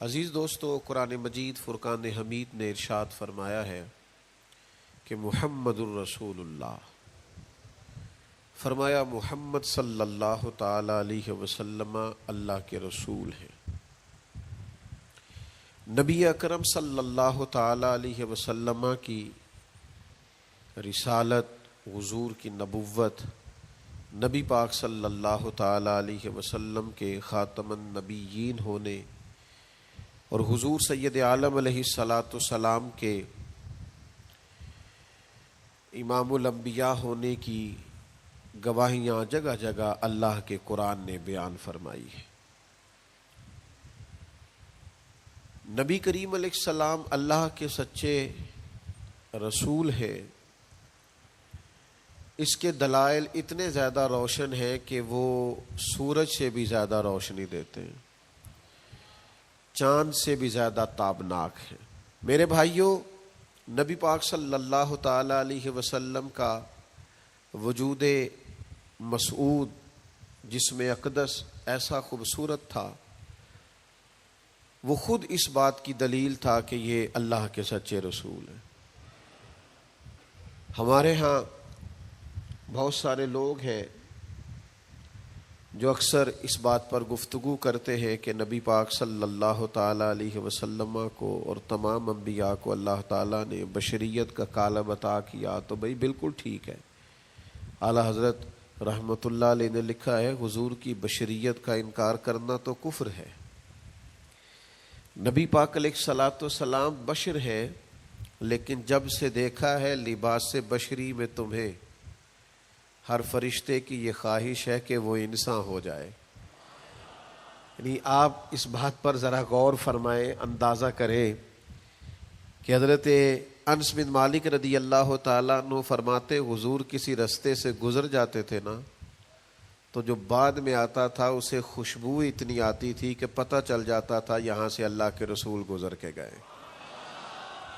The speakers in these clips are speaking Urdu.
عزیز دوستو، قرآن مجید فرقان حمید نے ارشاد فرمایا ہے کہ محمد الرسول اللہ، فرمایا محمد صلی اللہ تعالی علیہ وسلم اللہ کے رسول ہیں۔ نبی اکرم صلی اللہ تعالی علیہ وسلم کی رسالت، حضور کی نبوت، نبی پاک صلی اللہ تعالی علیہ وسلم کے خاتم النبیین ہونے اور حضور سید عالم علیہ السلام کے امام الانبیاء ہونے کی گواہیاں جگہ جگہ اللہ کے قرآن نے بیان فرمائی ہے۔ نبی کریم علیہ السلام اللہ کے سچے رسول ہیں، اس کے دلائل اتنے زیادہ روشن ہیں کہ وہ سورج سے بھی زیادہ روشنی دیتے ہیں، چاند سے بھی زیادہ تابناک ہے۔ میرے بھائیوں، نبی پاک صلی اللہ تعالی علیہ وسلم کا وجود مسعود جسم اقدس ایسا خوبصورت تھا، وہ خود اس بات کی دلیل تھا کہ یہ اللہ کے سچے رسول ہیں۔ ہمارے ہاں بہت سارے لوگ ہیں جو اکثر اس بات پر گفتگو کرتے ہیں کہ نبی پاک صلی اللہ تعالی علیہ وسلم کو اور تمام انبیاء کو اللہ تعالیٰ نے بشریت کا کالب عطا کیا، تو بھئی بالکل ٹھیک ہے۔ اعلیٰ حضرت رحمۃ اللہ علیہ نے لکھا ہے، حضور کی بشریت کا انکار کرنا تو کفر ہے۔ نبی پاک علیہ الصلوۃ والسلام بشر ہے، لیکن جب سے دیکھا ہے لباس بشری میں تمہیں، ہر فرشتے کی یہ خواہش ہے کہ وہ انسان ہو جائے۔ یعنی آپ اس بات پر ذرا غور فرمائیں، اندازہ کریں کہ حضرت انس بن مالک رضی اللہ تعالیٰ عنہ فرماتے، حضور کسی رستے سے گزر جاتے تھے نا، تو جو بعد میں آتا تھا اسے خوشبو اتنی آتی تھی کہ پتہ چل جاتا تھا یہاں سے اللہ کے رسول گزر کے گئے۔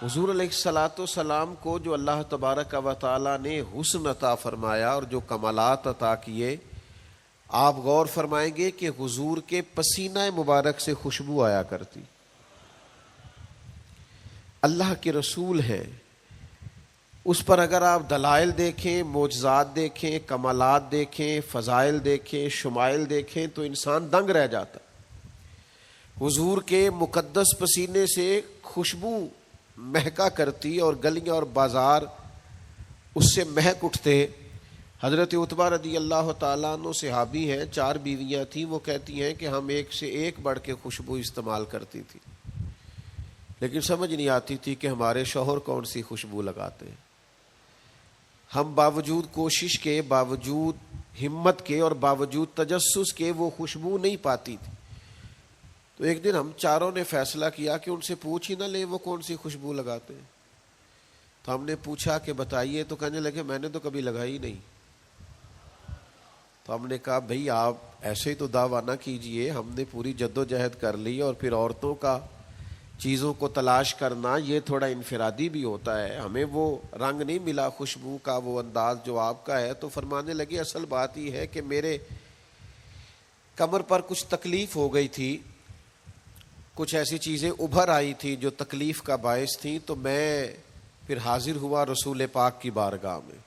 حضور علیہ الصلوۃ والسلام کو جو اللہ تبارک و تعالیٰ نے حسن عطا فرمایا اور جو کمالات عطا کیے، آپ غور فرمائیں گے کہ حضور کے پسینہ مبارک سے خوشبو آیا کرتی۔ اللہ کے رسول ہیں، اس پر اگر آپ دلائل دیکھیں، معجزات دیکھیں، کمالات دیکھیں، فضائل دیکھیں، شمائل دیکھیں تو انسان دنگ رہ جاتا۔ حضور کے مقدس پسینے سے خوشبو مہکا کرتی اور گلیاں اور بازار اس سے مہک اٹھتے۔ حضرت عتبہ رضی اللہ تعالیٰ عنہ صحابی ہیں، 4 بیویاں تھیں، وہ کہتی ہیں کہ ہم ایک سے ایک بڑھ کے خوشبو استعمال کرتی تھی، لیکن سمجھ نہیں آتی تھی کہ ہمارے شوہر کون سی خوشبو لگاتے ہیں۔ ہم باوجود کوشش کے، باوجود ہمت کے اور باوجود تجسس کے وہ خوشبو نہیں پاتی تھی۔ تو ایک دن ہم چاروں نے فیصلہ کیا کہ ان سے پوچھ ہی نہ لیں وہ کون سی خوشبو لگاتے ہیں۔ تو ہم نے پوچھا کہ بتائیے، تو کہنے لگے میں نے تو کبھی لگائی نہیں۔ تو ہم نے کہا بھئی آپ ایسے ہی تو دعویٰ نہ کیجئے، ہم نے پوری جد و جہد کر لی، اور پھر عورتوں کا چیزوں کو تلاش کرنا یہ تھوڑا انفرادی بھی ہوتا ہے، ہمیں وہ رنگ نہیں ملا خوشبو کا، وہ انداز جو آپ کا ہے۔ تو فرمانے لگے اصل بات یہ ہے کہ میرے کمر پر کچھ تکلیف ہو گئی تھی، کچھ ایسی چیزیں ابھر آئی تھی جو تکلیف کا باعث تھیں، تو میں پھر حاضر ہوا رسول پاک کی بارگاہ میں۔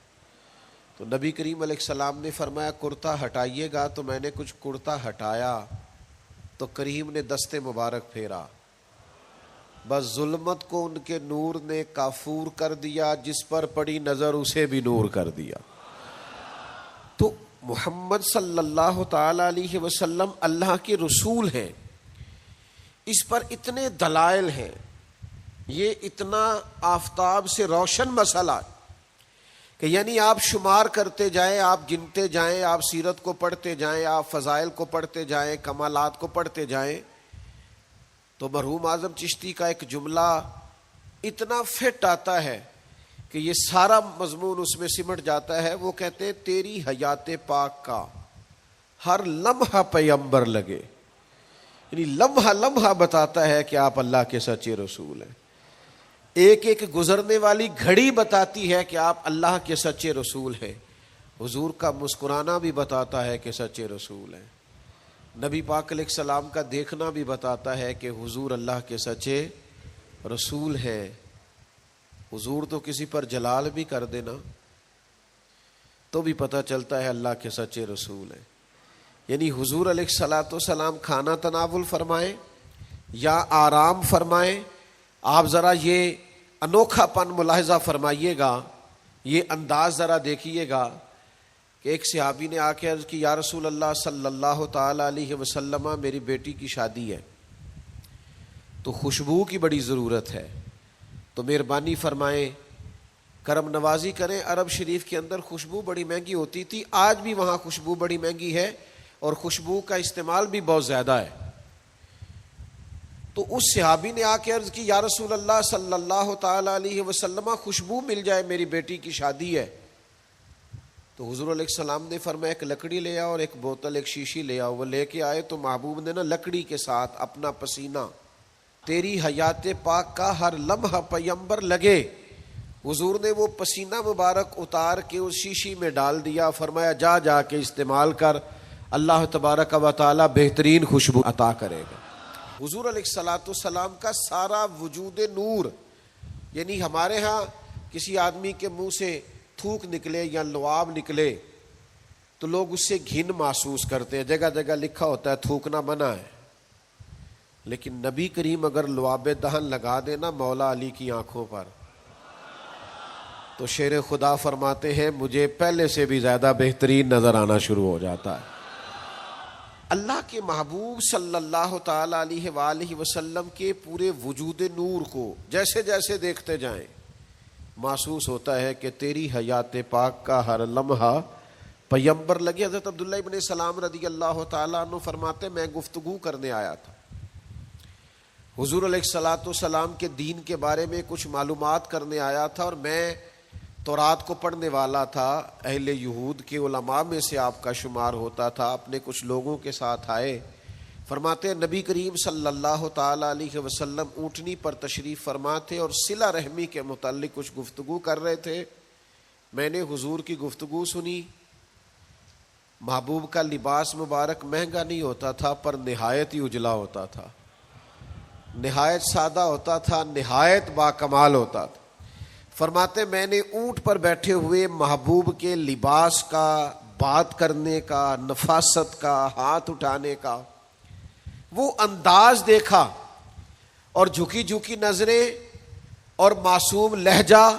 تو نبی کریم علیہ السلام نے فرمایا کرتا ہٹائیے گا، تو میں نے کچھ کرتا ہٹایا تو کریم نے دست مبارک پھیرا، بس ظلمت کو ان کے نور نے کافور کر دیا، جس پر پڑی نظر اسے بھی نور کر دیا۔ تو محمد صلی اللہ تعالی علیہ وسلم اللہ کے رسول ہیں، اس پر اتنے دلائل ہیں، یہ اتنا آفتاب سے روشن مسئلہ کہ یعنی آپ شمار کرتے جائیں، آپ گنتے جائیں، آپ سیرت کو پڑھتے جائیں، آپ فضائل کو پڑھتے جائیں، کمالات کو پڑھتے جائیں، تو مرحوم اعظم چشتی کا ایک جملہ اتنا فٹ آتا ہے کہ یہ سارا مضمون اس میں سمٹ جاتا ہے۔ وہ کہتے ہیں تیری حیات پاک کا ہر لمحہ پیغمبر لگے، یعنی لمحہ لمحہ بتاتا ہے کہ آپ اللہ کے سچے رسول ہیں۔ ایک ایک گزرنے والی گھڑی بتاتی ہے کہ آپ اللہ کے سچے رسول ہیں۔ حضور کا مسکرانا بھی بتاتا ہے کہ سچے رسول ہیں۔ نبی پاک علیہ السلام کا دیکھنا بھی بتاتا ہے کہ حضور اللہ کے سچے رسول ہیں. حضور تو کسی پر جلال بھی کر دینا تو بھی پتہ چلتا ہے اللہ کے سچے رسول ہیں. یعنی حضور علیہ الصلاۃ والسلام کھانا تناول فرمائیں یا آرام فرمائیں، آپ ذرا یہ انوکھا پن ملاحظہ فرمائیے گا، یہ انداز ذرا دیکھیے گا کہ ایک صحابی نے آ کے عرض کی یا رسول اللہ صلی اللہ تعالی علیہ وسلم میری بیٹی کی شادی ہے تو خوشبو کی بڑی ضرورت ہے، تو مہربانی فرمائیں کرم نوازی کریں. عرب شریف کے اندر خوشبو بڑی مہنگی ہوتی تھی، آج بھی وہاں خوشبو بڑی مہنگی ہے اور خوشبو کا استعمال بھی بہت زیادہ ہے. تو اس صحابی نے آ کے عرض کی یا رسول اللہ صلی اللہ تعالی علیہ وسلم خوشبو مل جائے، میری بیٹی کی شادی ہے. تو حضور علیہ السلام نے فرمایا ایک لکڑی لے آؤ اور ایک بوتل ایک شیشی لے آؤ. وہ لے کے آئے تو محبوب نے نا لکڑی کے ساتھ اپنا پسینہ تیری حیات پاک کا ہر لمحہ پیمبر لگے، حضور نے وہ پسینہ مبارک اتار کے اس شیشی میں ڈال دیا. فرمایا جا جا کے استعمال کر، اللہ تبارک و تعالی بہترین خوشبو عطا کرے گا. حضور علیہ الصلاۃ والسلام کا سارا وجود نور. یعنی ہمارے ہاں کسی آدمی کے منہ سے تھوک نکلے یا لعاب نکلے تو لوگ اس سے گھن محسوس کرتے ہیں، جگہ جگہ لکھا ہوتا ہے تھوکنا منع ہے. لیکن نبی کریم اگر لعاب دہن لگا دینا مولا علی کی آنکھوں پر تو شیر خدا فرماتے ہیں مجھے پہلے سے بھی زیادہ بہترین نظر آنا شروع ہو جاتا ہے. اللہ کے محبوب صلی اللہ تعالی علیہ وآلہ وسلم کے پورے وجود نور کو جیسے جیسے دیکھتے جائیں محسوس ہوتا ہے کہ تیری حیات پاک کا ہر لمحہ پیمبر لگے. حضرت عبداللہ ابن سلام رضی اللہ تعالیٰ عنہ فرماتے میں گفتگو کرنے آیا تھا، حضور علیہ الصلاۃ والسلام کے دین کے بارے میں کچھ معلومات کرنے آیا تھا، اور میں تورات کو پڑھنے والا تھا، اہل یہود کے علماء میں سے آپ کا شمار ہوتا تھا. اپنے کچھ لوگوں کے ساتھ آئے، فرماتے نبی کریم صلی اللہ تعالی علیہ وسلم اونٹنی پر تشریف فرما تھے اور صلہ رحمی کے متعلق کچھ گفتگو کر رہے تھے. میں نے حضور کی گفتگو سنی. محبوب کا لباس مبارک مہنگا نہیں ہوتا تھا پر نہایت ہی اجلا ہوتا تھا، نہایت سادہ ہوتا تھا، نہایت باکمال ہوتا تھا. فرماتے میں نے اونٹ پر بیٹھے ہوئے محبوب کے لباس کا، بات کرنے کا، نفاست کا، ہاتھ اٹھانے کا وہ انداز دیکھا، اور جھکی جھکی نظریں اور معصوم لہجہ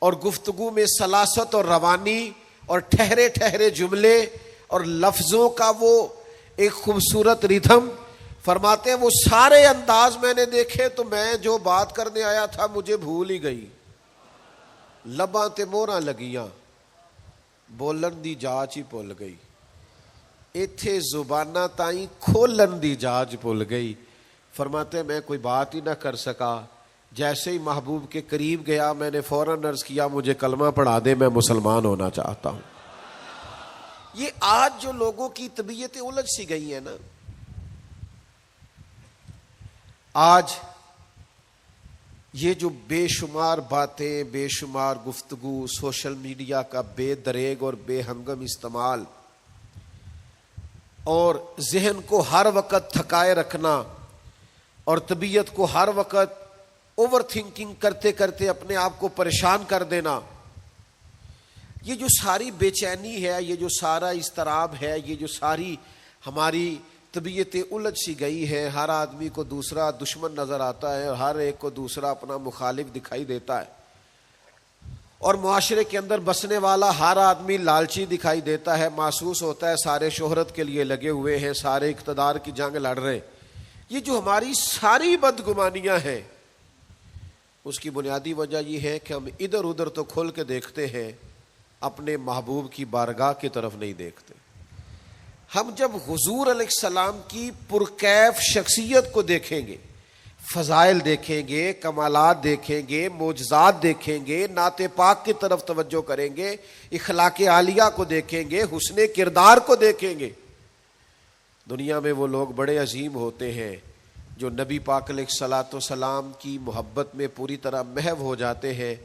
اور گفتگو میں سلاست اور روانی اور ٹھہرے ٹھہرے جملے اور لفظوں کا وہ ایک خوبصورت ریدھم. فرماتے ہیں وہ سارے انداز میں نے دیکھے تو میں جو بات کرنے آیا تھا مجھے بھول ہی گئی. لباں تے موہراں لگیاں، بولن دی جاچ ہی بھول گئی، ایتھے زباناں تائیں کھولن دی جاچ بھول گئی. فرماتے میں کوئی بات ہی نہ کر سکا. جیسے ہی محبوب کے قریب گیا میں نے فوراً عرض کیا مجھے کلمہ پڑھا دے، میں مسلمان ہونا چاہتا ہوں. یہ آج جو لوگوں کی طبیعتیں الجھ سی گئی ہیں نا، آج یہ جو بے شمار باتیں، بے شمار گفتگو، سوشل میڈیا کا بے دریغ اور بے ہنگم استعمال اور ذہن کو ہر وقت تھکائے رکھنا اور طبیعت کو ہر وقت اوور تھنکنگ کرتے کرتے اپنے آپ کو پریشان کر دینا، یہ جو ساری بے چینی ہے، یہ جو سارا اضطراب ہے، یہ جو ساری ہماری طبیعتیں الجھ سی گئی ہے. ہر آدمی کو دوسرا دشمن نظر آتا ہے اور ہر ایک کو دوسرا اپنا مخالف دکھائی دیتا ہے، اور معاشرے کے اندر بسنے والا ہر آدمی لالچی دکھائی دیتا ہے. محسوس ہوتا ہے سارے شہرت کے لیے لگے ہوئے ہیں، سارے اقتدار کی جنگ لڑ رہے. یہ جو ہماری ساری بدگمانیاں ہیں اس کی بنیادی وجہ یہ ہے کہ ہم ادھر ادھر تو کھول کے دیکھتے ہیں، اپنے محبوب کی بارگاہ کی طرف نہیں دیکھتے. ہم جب حضور علیہ السلام کی پرکیف شخصیت کو دیکھیں گے، فضائل دیکھیں گے، کمالات دیکھیں گے، معجزات دیکھیں گے، نعت پاک کی طرف توجہ کریں گے، اخلاق عالیہ کو دیکھیں گے، حسن کردار کو دیکھیں گے. دنیا میں وہ لوگ بڑے عظیم ہوتے ہیں جو نبی پاک علیہ الصلاۃ والسلام کی محبت میں پوری طرح محو ہو جاتے ہیں.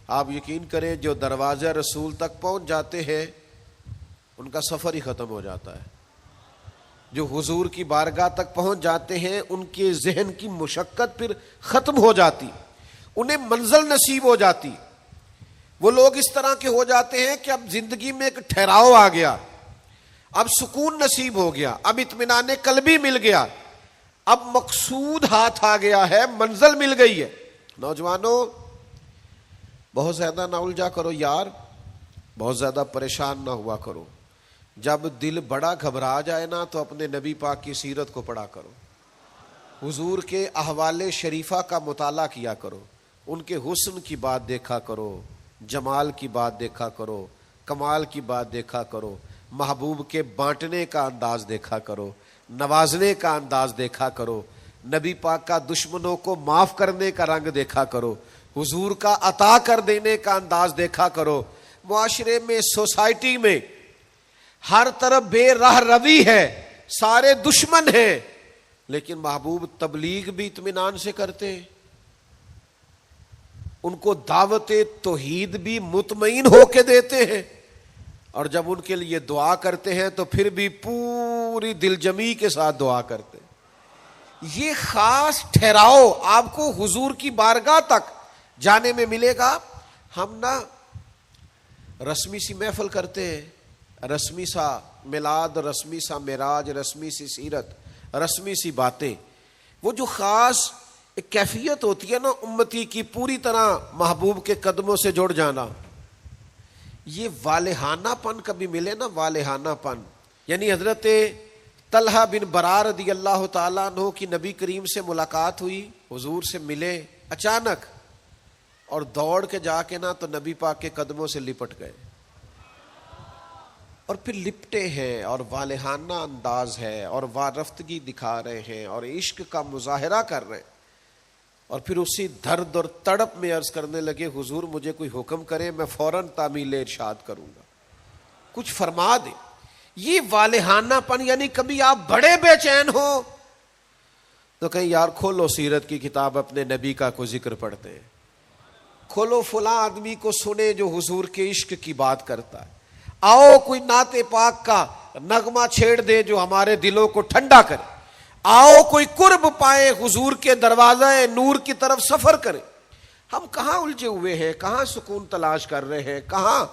آپ یقین کریں جو دروازہ رسول تک پہنچ جاتے ہیں ان کا سفر ہی ختم ہو جاتا ہے. جو حضور کی بارگاہ تک پہنچ جاتے ہیں ان کے ذہن کی مشقت پھر ختم ہو جاتی، انہیں منزل نصیب ہو جاتی. وہ لوگ اس طرح کے ہو جاتے ہیں کہ اب زندگی میں ایک ٹھہراؤ آ گیا، اب سکون نصیب ہو گیا، اب اطمینان قلبی مل گیا، اب مقصود ہاتھ آ گیا ہے، منزل مل گئی ہے. نوجوانوں بہت زیادہ نہ الجھا کرو یار، بہت زیادہ پریشان نہ ہوا کرو. جب دل بڑا گھبرا جائے نا تو اپنے نبی پاک کی سیرت کو پڑھا کرو، حضور کے احوال شریفہ کا مطالعہ کیا کرو، ان کے حسن کی بات دیکھا کرو، جمال کی بات دیکھا کرو، کمال کی بات دیکھا کرو، محبوب کے بانٹنے کا انداز دیکھا کرو، نوازنے کا انداز دیکھا کرو، نبی پاک کا دشمنوں کو معاف کرنے کا رنگ دیکھا کرو، حضور کا عطا کر دینے کا انداز دیکھا کرو. معاشرے میں، سوسائٹی میں ہر طرف بے راہ روی ہے، سارے دشمن ہیں، لیکن محبوب تبلیغ بھی اطمینان سے کرتے ہیں، ان کو دعوت توحید بھی مطمئن ہو کے دیتے ہیں، اور جب ان کے لیے دعا کرتے ہیں تو پھر بھی پوری دل جمی کے ساتھ دعا کرتے ہیں. یہ خاص ٹھہراؤ آپ کو حضور کی بارگاہ تک جانے میں ملے گا. ہم نا رسمی سی محفل کرتے ہیں، رسمی سا میلاد، رسمی سا معراج، رسمی سی سیرت، رسمی سی باتیں. وہ جو خاص ایک کیفیت ہوتی ہے نا امتی کی، پوری طرح محبوب کے قدموں سے جڑ جانا، یہ والہانہ پن کبھی ملے نا، والہانہ پن. یعنی حضرت طلحہ بن برار رضی اللہ تعالیٰ عنہ کی نبی کریم سے ملاقات ہوئی، حضور سے ملے اچانک، اور دوڑ کے جا کے نا تو نبی پاک کے قدموں سے لپٹ گئے، اور پھر لپٹے ہیں، اور والہانہ انداز ہے، اور وارفتگی دکھا رہے ہیں، اور عشق کا مظاہرہ کر رہے ہیں، اور پھر اسی درد اور تڑپ میں عرض کرنے لگے حضور مجھے کوئی حکم کرے، میں فوراً تعمیل ارشاد کروں گا، کچھ فرما دیں. یہ والہانہ پن، یعنی کبھی آپ بڑے بے چین ہو تو کہیں یار کھولو سیرت کی کتاب، اپنے نبی کا کوئی ذکر پڑھتے ہیں، کھولو فلاں آدمی کو سنے جو حضور کے عشق کی بات کرتا ہے، آؤ کوئی نعت پاک کا نغمہ چھیڑ دے جو ہمارے دلوں کو ٹھنڈا کرے، آؤ کوئی قرب پائے حضور کے دروازے نور کی طرف سفر کرے. ہم کہاں الجھے ہوئے ہیں، کہاں سکون تلاش کر رہے ہیں، کہاں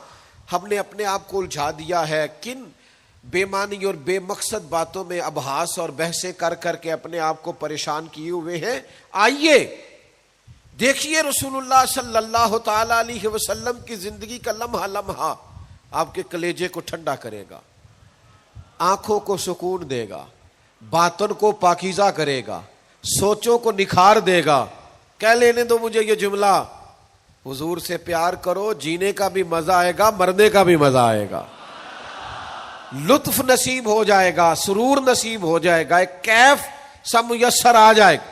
ہم نے اپنے آپ کو الجھا دیا ہے، کن بے معنی اور بے مقصد باتوں میں ابحاث اور بحثیں کر کر کے اپنے آپ کو پریشان کیے ہوئے ہیں. آئیے دیکھیے رسول اللہ صلی اللہ تعالی علیہ وسلم کی زندگی کا لمحہ لمحہ آپ کے کلیجے کو ٹھنڈا کرے گا، آنکھوں کو سکون دے گا، باطن کو پاکیزہ کرے گا، سوچوں کو نکھار دے گا. کہہ لینے دو مجھے یہ جملہ، حضور سے پیار کرو، جینے کا بھی مزہ آئے گا، مرنے کا بھی مزہ آئے گا، لطف نصیب ہو جائے گا، سرور نصیب ہو جائے گا، ایک کیف سا میسر آ جائے گا.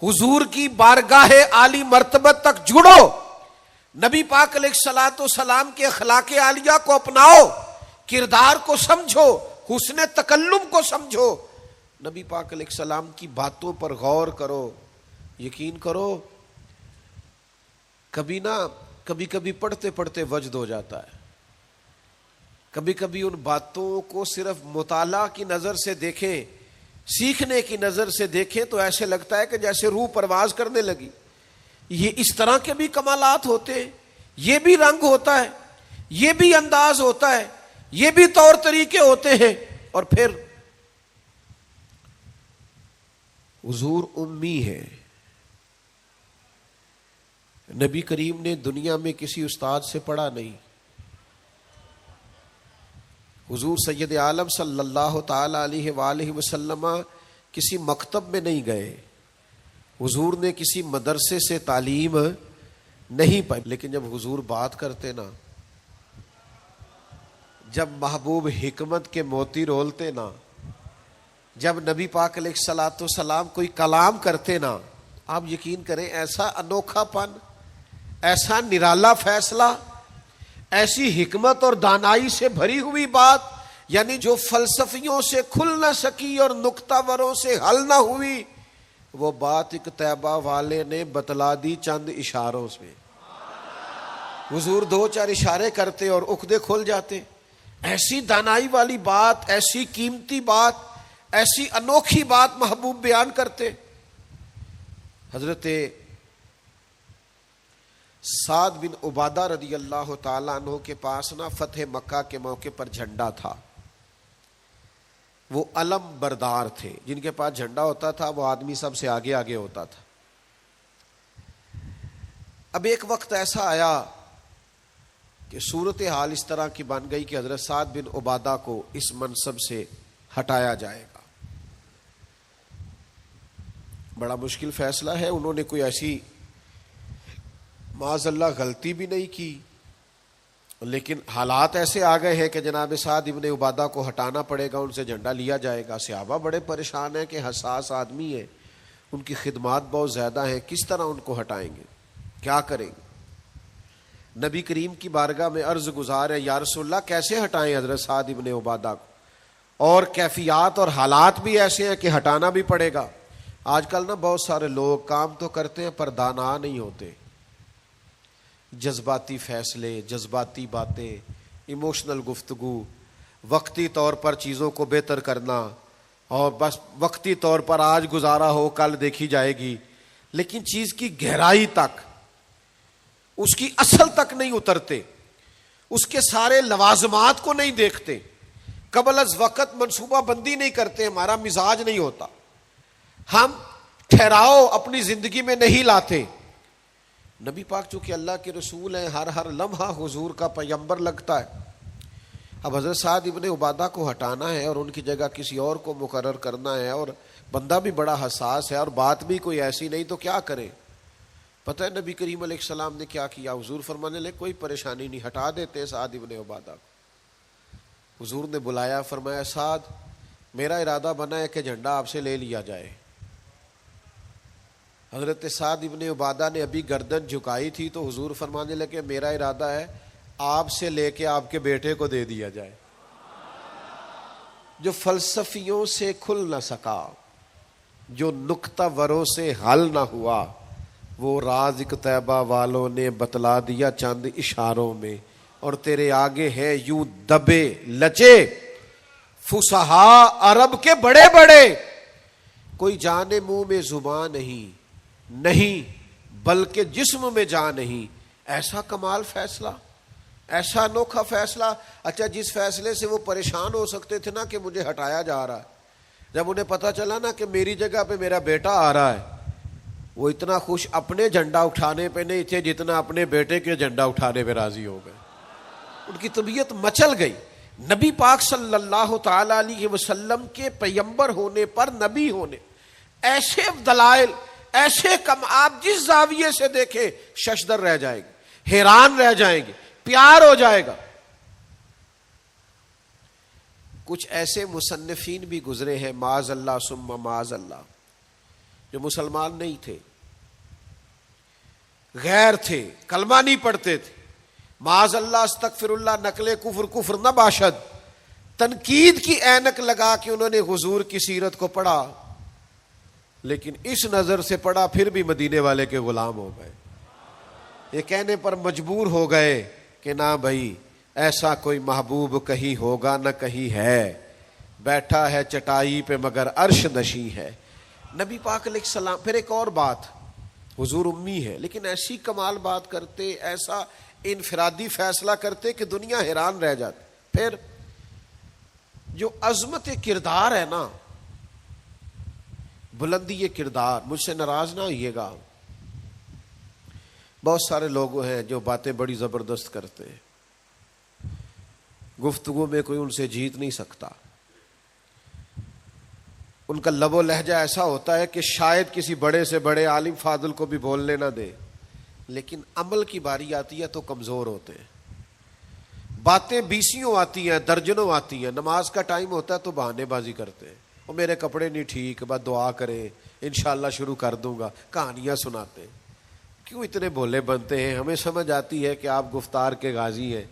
حضور کی بارگاہ عالی مرتبت تک جڑو، نبی پاک علیہ الصلوۃ والسلام کے اخلاق عالیہ کو اپناؤ، کردار کو سمجھو، حسن تکلم کو سمجھو، نبی پاک علیہ السلام کی باتوں پر غور کرو. یقین کرو کبھی کبھی پڑھتے پڑھتے وجد ہو جاتا ہے، کبھی کبھی ان باتوں کو صرف مطالعہ کی نظر سے دیکھیں، سیکھنے کی نظر سے دیکھیں تو ایسے لگتا ہے کہ جیسے روح پرواز کرنے لگی. یہ اس طرح کے بھی کمالات ہوتے ہیں، یہ بھی رنگ ہوتا ہے، یہ بھی انداز ہوتا ہے، یہ بھی طور طریقے ہوتے ہیں. اور پھر حضور امی ہے، نبی کریم نے دنیا میں کسی استاد سے پڑھا نہیں، حضور سید عالم صلی اللہ تعالی علیہ وآلہ وسلم کسی مکتب میں نہیں گئے، حضور نے کسی مدرسے سے تعلیم نہیں پائی. لیکن جب حضور بات کرتے نا، جب محبوب حکمت کے موتی رولتے نا، جب نبی پاک علیہ الصلوۃ والسلام کوئی کلام کرتے نا، آپ یقین کریں ایسا انوکھا پن، ایسا نرالا فیصلہ، ایسی حکمت اور دانائی سے بھری ہوئی بات، یعنی جو فلسفیوں سے کھل نہ سکی اور نکتہ وروں سے حل نہ ہوئی، وہ بات ایک طیبہ والے نے بتلا دی چند اشاروں سے. حضور دو چار اشارے کرتے اور عقدے کھل جاتے. ایسی دانائی والی بات، ایسی قیمتی بات، ایسی انوکھی بات محبوب بیان کرتے. حضرت سعد بن عبادہ رضی اللہ تعالیٰ عنہ کے پاس نا فتح مکہ کے موقع پر جھنڈا تھا. وہ علم بردار تھے، جن کے پاس جھنڈا ہوتا تھا وہ آدمی سب سے آگے آگے ہوتا تھا. اب ایک وقت ایسا آیا کہ صورتحال اس طرح کی بن گئی کہ حضرت سعد بن عبادہ کو اس منصب سے ہٹایا جائے گا. بڑا مشکل فیصلہ ہے. انہوں نے کوئی ایسی معاذ اللہ غلطی بھی نہیں کی، لیکن حالات ایسے آ گئے ہیں کہ جناب سعد ابن عبادہ کو ہٹانا پڑے گا، ان سے جھنڈا لیا جائے گا. صحابہ بڑے پریشان ہیں کہ حساس آدمی ہے، ان کی خدمات بہت زیادہ ہیں، کس طرح ان کو ہٹائیں گے، کیا کریں گے. نبی کریم کی بارگاہ میں عرض گزار ہے، یا رسول اللہ کیسے ہٹائیں حضرت سعد ابن عبادہ کو، اور کیفیات اور حالات بھی ایسے ہیں کہ ہٹانا بھی پڑے گا. آج کل نا بہت سارے لوگ کام تو کرتے ہیں پر دانا نہیں ہوتے. جذباتی فیصلے، جذباتی باتیں، ایموشنل گفتگو، وقتی طور پر چیزوں کو بہتر کرنا، اور بس وقتی طور پر آج گزارا ہو کل دیکھی جائے گی، لیکن چیز کی گہرائی تک، اس کی اصل تک نہیں اترتے، اس کے سارے لوازمات کو نہیں دیکھتے، قبل از وقت منصوبہ بندی نہیں کرتے. ہمارا مزاج نہیں ہوتا، ہم ٹھہراؤ اپنی زندگی میں نہیں لاتے. نبی پاک چونکہ اللہ کے رسول ہیں، ہر لمحہ حضور کا پیغمبر لگتا ہے. اب حضرت سعد ابن عبادہ کو ہٹانا ہے اور ان کی جگہ کسی اور کو مقرر کرنا ہے، اور بندہ بھی بڑا حساس ہے اور بات بھی کوئی ایسی نہیں، تو کیا کرے. پتہ ہے نبی کریم علیہ السلام نے کیا کیا؟ حضور فرمانے لگے کوئی پریشانی نہیں، ہٹا دیتے سعد ابن عبادہ کو. حضور نے بلایا، فرمایا سعد میرا ارادہ بنا ہے کہ جھنڈا آپ سے لے لیا جائے. حضرت سعد ابن عبادہ نے ابھی گردن جھکائی تھی تو حضور فرمانے لگے میرا ارادہ ہے آپ سے لے کے آپ کے بیٹے کو دے دیا جائے. جو فلسفیوں سے کھل نہ سکا، جو نکتہ وروں سے حل نہ ہوا، وہ راز ایک طیبہ والوں نے بتلا دیا چند اشاروں میں. اور تیرے آگے ہے یوں دبے لچے فصحا عرب کے بڑے بڑے، کوئی جانے منہ میں زبان نہیں بلکہ جسم میں جان نہیں. ایسا کمال فیصلہ، ایسا انوکھا فیصلہ. اچھا جس فیصلے سے وہ پریشان ہو سکتے تھے نا کہ مجھے ہٹایا جا رہا ہے، جب انہیں پتہ چلا نا کہ میری جگہ پہ میرا بیٹا آ رہا ہے، وہ اتنا خوش اپنے جھنڈا اٹھانے پہ نہیں تھے جتنا اپنے بیٹے کے جھنڈا اٹھانے پہ راضی ہو گئے. ان کی طبیعت مچل گئی. نبی پاک صلی اللہ تعالی علیہ وسلم کے پیغمبر ہونے پر، نبی ہونے، ایسے دلائل، ایسے کم، آپ جس زاویے سے دیکھیں ششدر رہ جائے گی، حیران رہ جائیں گے، پیار ہو جائے گا. کچھ ایسے مصنفین بھی گزرے ہیں معاذ اللہ ثم معاذ اللہ، جو مسلمان نہیں تھے، غیر تھے، کلمہ نہیں پڑھتے تھے. معاذ اللہ استغفر اللہ، نقل کفر نہ باشد، تنقید کی اینک لگا کے انہوں نے حضور کی سیرت کو پڑھا، لیکن اس نظر سے پڑھا پھر بھی مدینے والے کے غلام ہو گئے. یہ کہنے پر مجبور ہو گئے کہ نہ بھائی ایسا کوئی محبوب کہیں ہوگا نہ کہیں ہے، بیٹھا ہے چٹائی پہ مگر عرش نشیں ہے. نبی پاک علیہ السلام. پھر ایک اور بات، حضور امی ہے لیکن ایسی کمال بات کرتے، ایسا انفرادی فیصلہ کرتے کہ دنیا حیران رہ جاتی. پھر جو عظمت کردار ہے نا، بلندی یہ کردار، مجھ سے ناراض نہ ہوئیے گا، بہت سارے لوگ ہیں جو باتیں بڑی زبردست کرتے ہیں، گفتگو میں کوئی ان سے جیت نہیں سکتا. ان کا لب و لہجہ ایسا ہوتا ہے کہ شاید کسی بڑے سے بڑے عالم فاضل کو بھی بولنے نہ دے، لیکن عمل کی باری آتی ہے تو کمزور ہوتے ہیں. باتیں بیسیوں آتی ہیں، درجنوں آتی ہیں، نماز کا ٹائم ہوتا ہے تو بہانے بازی کرتے ہیں، وہ میرے کپڑے نہیں ٹھیک، بس دعا کریں انشاءاللہ شروع کر دوں گا، کہانیاں سناتے ہیں. کیوں اتنے بھولے بنتے ہیں؟ ہمیں سمجھ آتی ہے کہ آپ گفتار کے غازی ہیں،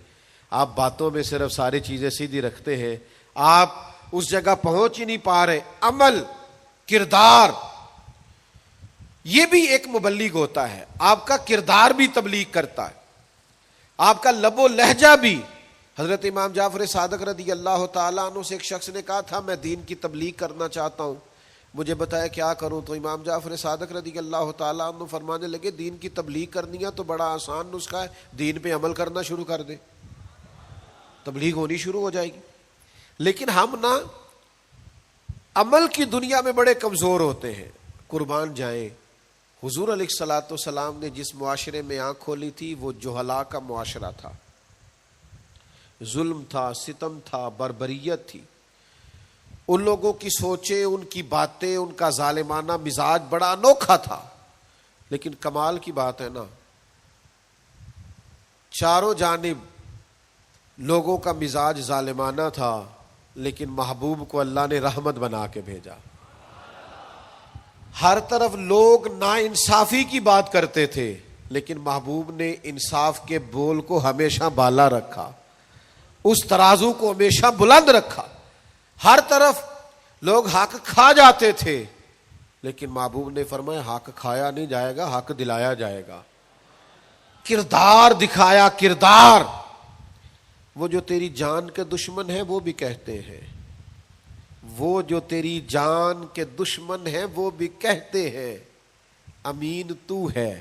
آپ باتوں میں صرف ساری چیزیں سیدھی رکھتے ہیں، آپ اس جگہ پہنچ ہی نہیں پا رہے. عمل، کردار، یہ بھی ایک مبلغ ہوتا ہے. آپ کا کردار بھی تبلیغ کرتا ہے، آپ کا لب و لہجہ بھی، حضرت امام جعفر صادق رضی اللہ تعالیٰ عنہ سے ایک شخص نے کہا تھا میں دین کی تبلیغ کرنا چاہتا ہوں، مجھے بتایا کیا کروں؟ تو امام جعفر صادق رضی اللہ تعالیٰ عنہ فرمانے لگے دین کی تبلیغ کرنی ہے تو بڑا آسان نسخہ ہے، دین پہ عمل کرنا شروع کر دے، تبلیغ ہونی شروع ہو جائے گی۔ لیکن ہم نا عمل کی دنیا میں بڑے کمزور ہوتے ہیں، قربان جائیں۔ حضور علیہ الصلوۃ والسلام نے جس معاشرے میں آنکھ کھولی تھی وہ جہلا کا معاشرہ تھا، ظلم تھا، ستم تھا، بربریت تھی۔ ان لوگوں کی سوچیں، ان کی باتیں، ان کا ظالمانہ مزاج بڑا انوکھا تھا۔ لیکن کمال کی بات ہے نا، چاروں جانب لوگوں کا مزاج ظالمانہ تھا، لیکن محبوب کو اللہ نے رحمت بنا کے بھیجا۔ ہر طرف لوگ ناانصافی کی بات کرتے تھے، لیکن محبوب نے انصاف کے بول کو ہمیشہ بالا رکھا، اس ترازو کو ہمیشہ بلند رکھا۔ ہر طرف لوگ حق کھا جاتے تھے، لیکن محبوب نے فرمایا حق کھایا نہیں جائے گا، حق دلایا جائے گا۔ کردار دکھایا، کردار۔ وہ جو تیری جان کے دشمن ہیں وہ بھی کہتے ہیں، وہ جو تیری جان کے دشمن ہیں وہ بھی کہتے ہیں امین تو ہے،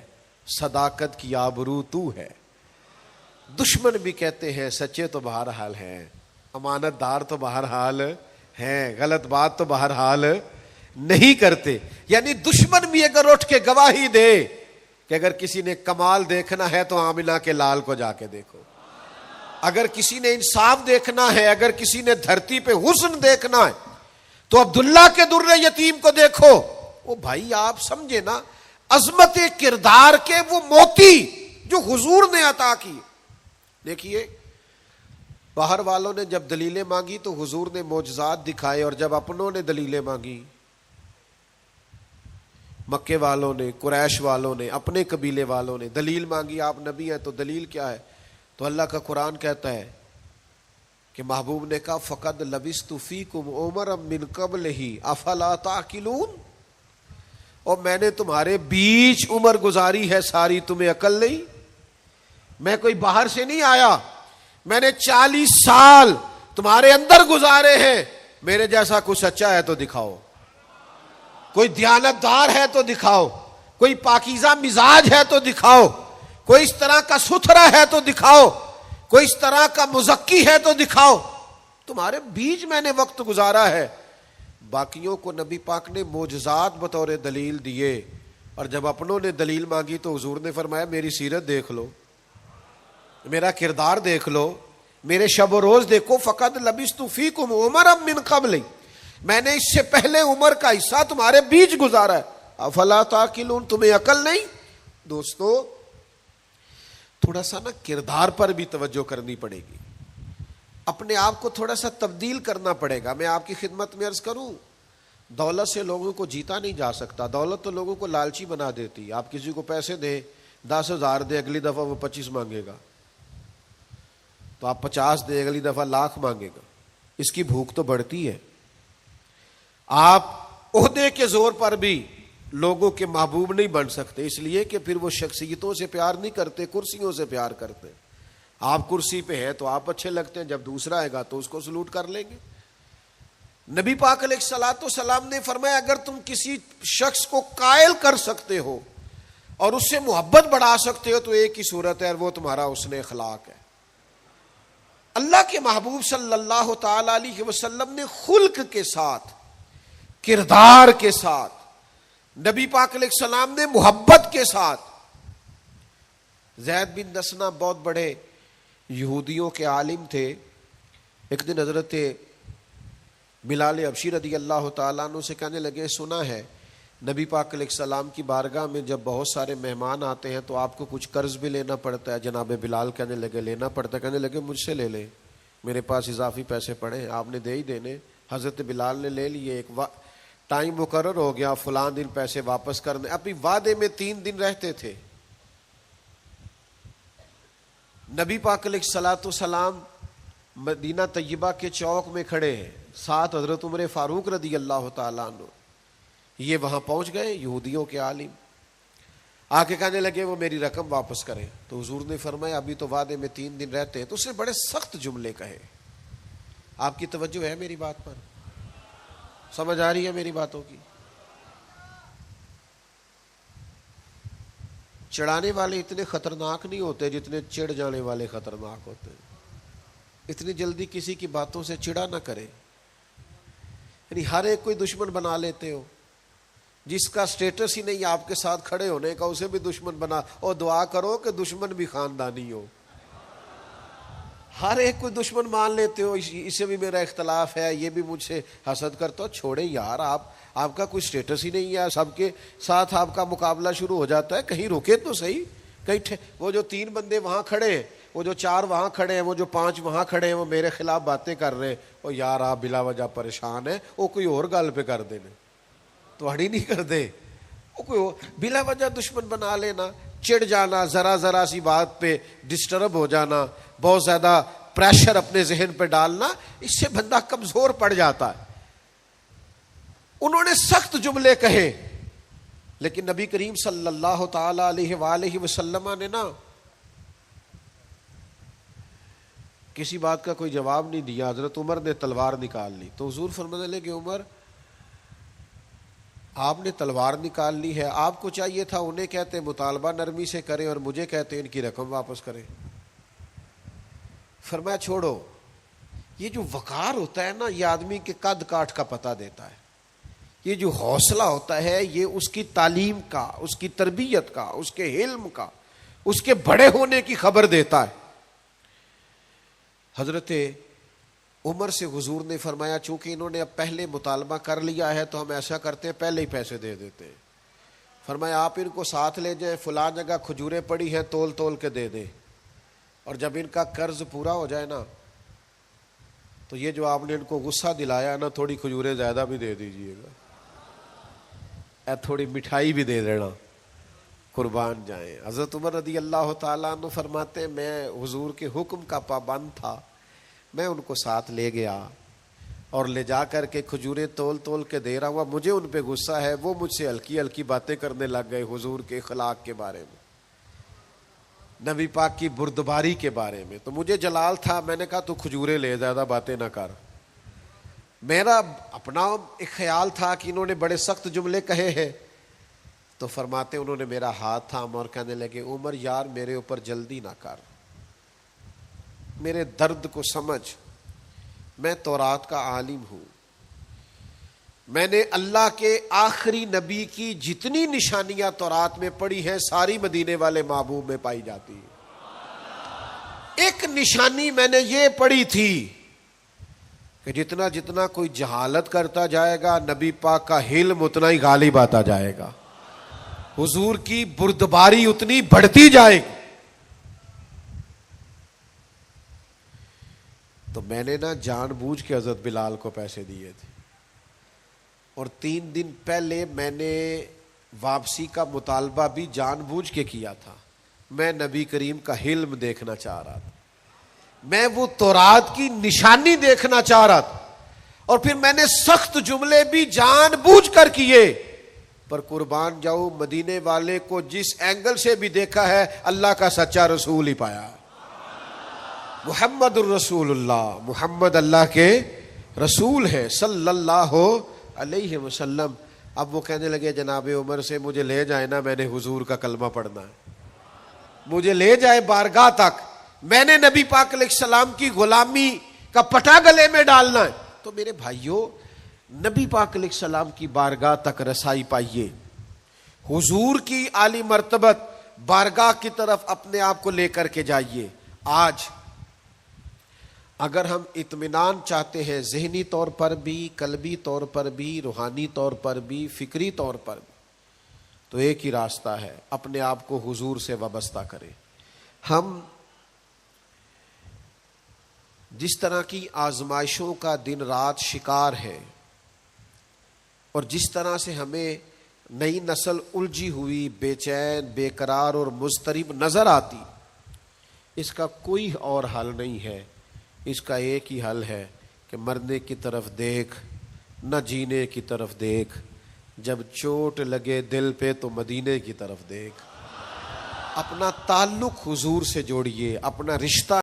صداقت کی آبرو تو ہے۔ دشمن بھی کہتے ہیں سچے تو بہرحال ہیں، امانت دار تو بہرحال ہیں، غلط بات تو بہرحال نہیں کرتے۔ یعنی دشمن بھی اگر اٹھ کے گواہی دے کہ اگر کسی نے کمال دیکھنا ہے تو آمنہ کے لال کو جا کے دیکھو، اگر کسی نے انصاف دیکھنا ہے، اگر کسی نے دھرتی پہ حسن دیکھنا ہے تو عبداللہ کے در یتیم کو دیکھو۔ وہ بھائی آپ سمجھے نا عظمت کردار کے وہ موتی جو حضور نے عطا کی۔ دیکھیے باہر والوں نے جب دلیلیں مانگی تو حضور نے معجزات دکھائے، اور جب اپنوں نے دلیلیں مانگی، مکے والوں نے، قریش والوں نے، اپنے قبیلے والوں نے دلیل مانگی، آپ نبی ہیں تو دلیل کیا ہے؟ تو اللہ کا قرآن کہتا ہے کہ محبوب نے کہا فقد لبثت فیکم عمرا من قبلہ افلا تعقلون، اور میں نے تمہارے بیچ عمر گزاری ہے ساری، تمہیں عقل نہیں؟ میں کوئی باہر سے نہیں آیا، میں نے 40 سال تمہارے اندر گزارے ہیں، میرے جیسا کوئی سچا ہے تو دکھاؤ، کوئی دیانتدار ہے تو دکھاؤ، کوئی پاکیزہ مزاج ہے تو دکھاؤ، کوئی اس طرح کا ستھرا ہے تو دکھاؤ، کوئی اس طرح کا مزکی ہے تو دکھاؤ۔ تمہارے بیچ میں نے وقت گزارا ہے۔ باقیوں کو نبی پاک نے معجزات بطور دلیل دیے، اور جب اپنوں نے دلیل مانگی تو حضور نے فرمایا میری سیرت دیکھ لو، میرا کردار دیکھ لو، میرے شب و روز دیکھو۔ فقد لبثت فیکم عمرا من قبل، میں نے اس سے پہلے عمر کا حصہ تمہارے بیچ گزارا ہے، افلا تعقلون، تمہیں عقل نہیں؟ دوستو تھوڑا سا نا کردار پر بھی توجہ کرنی پڑے گی، اپنے آپ کو تھوڑا سا تبدیل کرنا پڑے گا۔ میں آپ کی خدمت میں عرض کروں، دولت سے لوگوں کو جیتا نہیں جا سکتا، دولت تو لوگوں کو لالچی بنا دیتی ہے۔ آپ کسی کو پیسے دیں، 10,000 دے، اگلی دفعہ وہ 25 مانگے گا، تو آپ 50 دیں، اگلی دفعہ 1,00,000 مانگے گا، اس کی بھوک تو بڑھتی ہے۔ آپ عہدے کے زور پر بھی لوگوں کے محبوب نہیں بن سکتے، اس لیے کہ پھر وہ شخصیتوں سے پیار نہیں کرتے، کرسیوں سے پیار کرتے۔ آپ کرسی پہ ہیں تو آپ اچھے لگتے ہیں، جب دوسرا آئے گا تو اس کو سلوٹ کر لیں گے۔ نبی پاک علیہ الصلوۃ والسلام نے فرمایا اگر تم کسی شخص کو قائل کر سکتے ہو اور اس سے محبت بڑھا سکتے ہو تو ایک ہی صورت ہے، اور وہ تمہارا حسن اخلاق ہے۔ اللہ کے محبوب صلی اللہ تعالی علیہ وسلم نے خلق کے ساتھ، کردار کے ساتھ، نبی پاک علیہ السلام نے محبت کے ساتھ، زید بن دسنہ بہت بڑے یہودیوں کے عالم تھے۔ ایک دن حضرت بلال حبشی رضی اللہ تعالیٰ عنہ سے کہنے لگے سنا ہے نبی پاک علیہ السلام کی بارگاہ میں جب بہت سارے مہمان آتے ہیں تو آپ کو کچھ قرض بھی لینا پڑتا ہے۔ جناب بلال کہنے لگے لینا پڑتا ہے، کہنے لگے مجھ سے لے لیں، میرے پاس اضافی پیسے پڑے ہیں، آپ نے دے ہی دینے۔ حضرت بلال نے لے لیے، ایک ٹائم مقرر ہو گیا، فلاں دن پیسے واپس کرنے، اپنی وعدے میں 3 دن رہتے تھے۔ نبی پاک علیہ الصلوۃ والسلام مدینہ طیبہ کے چوک میں کھڑے ہیں، ساتھ حضرت عمر فاروق رضی اللہ تعالیٰ عنہ، یہ وہاں پہنچ گئے یہودیوں کے عالم۔ آ کے کہنے لگے وہ میری رقم واپس کریں. تو حضور نے فرمایا ابھی تو وعدے میں 3 دن رہتے ہیں. تو اس نے بڑے سخت جملے کہے. آپ کی توجہ ہے میری بات پر؟ سمجھ آ رہی ہے میری باتوں کی؟ چڑھانے والے اتنے خطرناک نہیں ہوتے جتنے چڑھ جانے والے خطرناک ہوتے ہیں. اتنی جلدی کسی کی باتوں سے چڑا نہ کرے. یعنی ہر ایک کوئی دشمن بنا لیتے ہو. جس کا سٹیٹس ہی نہیں آپ کے ساتھ کھڑے ہونے کا اسے بھی دشمن بنا. اور دعا کرو کہ دشمن بھی خاندانی ہو. ہر ایک کوئی دشمن مان لیتے ہو. اسے بھی میرا اختلاف ہے, یہ بھی مجھ سے حسد کرتا ہو. چھوڑے یار, آپ کا کوئی سٹیٹس ہی نہیں ہے. سب کے ساتھ آپ کا مقابلہ شروع ہو جاتا ہے. کہیں رکے تو صحیح. کہیں وہ جو 3 بندے وہاں کھڑے ہیں, وہ جو 4 وہاں کھڑے ہیں, وہ جو 5 وہاں کھڑے ہیں, وہ میرے خلاف باتیں کر رہے ہیں. وہ یار آپ بلا وجہ پریشان ہیں. وہ کوئی اور گل پہ کر دینے تو ہڑی نہیں کر دے. وہ کوئی بلا وجہ دشمن بنا لینا, چڑ جانا, ذرا سی بات پہ ڈسٹرب ہو جانا, بہت زیادہ پریشر اپنے ذہن پہ ڈالنا, اس سے بندہ کمزور پڑ جاتا ہے. انہوں نے سخت جملے کہے, لیکن نبی کریم صلی اللہ تعالی علیہ وآلہ وسلم نے نا کسی بات کا کوئی جواب نہیں دیا. حضرت عمر نے تلوار نکال لی. تو حضور فرمانے لگے عمر آپ نے تلوار نکال لی ہے, آپ کو چاہیے تھا انہیں کہتے مطالبہ نرمی سے کریں اور مجھے کہتے ان کی رقم واپس کریں. فرمایا چھوڑو, یہ جو وقار ہوتا ہے نا یہ آدمی کے قد کاٹ کا پتہ دیتا ہے. یہ جو حوصلہ ہوتا ہے یہ اس کی تعلیم کا, اس کی تربیت کا, اس کے علم کا, اس کے بڑے ہونے کی خبر دیتا ہے. حضرت عمر سے حضور نے فرمایا چونکہ انہوں نے اب پہلے مطالبہ کر لیا ہے تو ہم ایسا کرتے ہیں پہلے ہی پیسے دے دیتے ہیں. فرمایا آپ ان کو ساتھ لے جائیں, فلاں جگہ کھجوریں پڑی ہیں تول تول کے دے دیں, اور جب ان کا قرض پورا ہو جائے نا تو یہ جو آپ نے ان کو غصہ دلایا نا تھوڑی کھجوریں زیادہ بھی دے دیجئے گا, تھوڑی مٹھائی بھی دے دینا, قربان جائیں. حضرت عمر رضی اللہ تعالیٰ عنہ فرماتے ہیں میں حضور کے حکم کا پابند تھا, میں ان کو ساتھ لے گیا اور لے جا کر کے کھجوریں تول تول کے دے رہا ہوا. مجھے ان پہ غصہ ہے, وہ مجھ سے ہلکی ہلکی باتیں کرنے لگ گئے حضور کے اخلاق کے بارے میں, نبی پاک کی بردباری کے بارے میں. تو مجھے جلال تھا, میں نے کہا تو کھجوریں لے, زیادہ باتیں نہ کر. میرا اپنا ایک خیال تھا کہ انہوں نے بڑے سخت جملے کہے ہیں. تو فرماتے انہوں نے میرا ہاتھ تھاما اور کہنے لگے عمر یار میرے اوپر جلدی نہ کر, میرے درد کو سمجھ, میں تورات کا عالم ہوں, میں نے اللہ کے آخری نبی کی جتنی نشانیاں تورات میں پڑھی ہیں ساری مدینے والے محبوب میں پائی جاتی ہیں. ایک نشانی میں نے یہ پڑھی تھی کہ جتنا جتنا کوئی جہالت کرتا جائے گا نبی پاک کا علم اتنا ہی غالب آتا جائے گا, حضور کی بردباری اتنی بڑھتی جائے گی. تو میں نے نا جان بوجھ کے حضرت بلال کو پیسے دیے تھے, اور 3 دن پہلے میں نے واپسی کا مطالبہ بھی جان بوجھ کے کیا تھا. میں نبی کریم کا علم دیکھنا چاہ رہا تھا, میں وہ تورات کی نشانی دیکھنا چاہ رہا تھا, اور پھر میں نے سخت جملے بھی جان بوجھ کر کیے. پر قربان جاؤ مدینے والے کو جس اینگل سے بھی دیکھا ہے اللہ کا سچا رسول ہی پایا. محمد الرسول اللہ, محمد اللہ کے رسول ہے صلی اللہ علیہ وسلم. اب وہ کہنے لگے جناب عمر سے مجھے لے جائے نا, میں نے حضور کا کلمہ پڑھنا ہے, مجھے لے جائے بارگاہ تک, میں نے نبی پاک علیہ السلام کی غلامی کا پٹا گلے میں ڈالنا ہے. تو میرے بھائیوں نبی پاک علیہ السلام کی بارگاہ تک رسائی پائیے, حضور کی عالی مرتبت بارگاہ کی طرف اپنے آپ کو لے کر کے جائیے. آج اگر ہم اطمینان چاہتے ہیں ذہنی طور پر بھی, قلبی طور پر بھی, روحانی طور پر بھی, فکری طور پر بھی, تو ایک ہی راستہ ہے, اپنے آپ کو حضور سے وابستہ کریں. ہم جس طرح کی آزمائشوں کا دن رات شکار ہے, اور جس طرح سے ہمیں نئی نسل الجھی ہوئی, بے چین, بے قرار اور مضطرب نظر آتی, اس کا کوئی اور حل نہیں ہے. اس کا ایک ہی حل ہے کہ مرنے کی طرف دیکھ, نہ جینے کی طرف دیکھ, جب چوٹ لگے دل پہ تو مدینے کی طرف دیکھ. اپنا تعلق حضور سے جوڑیے، اپنا رشتہ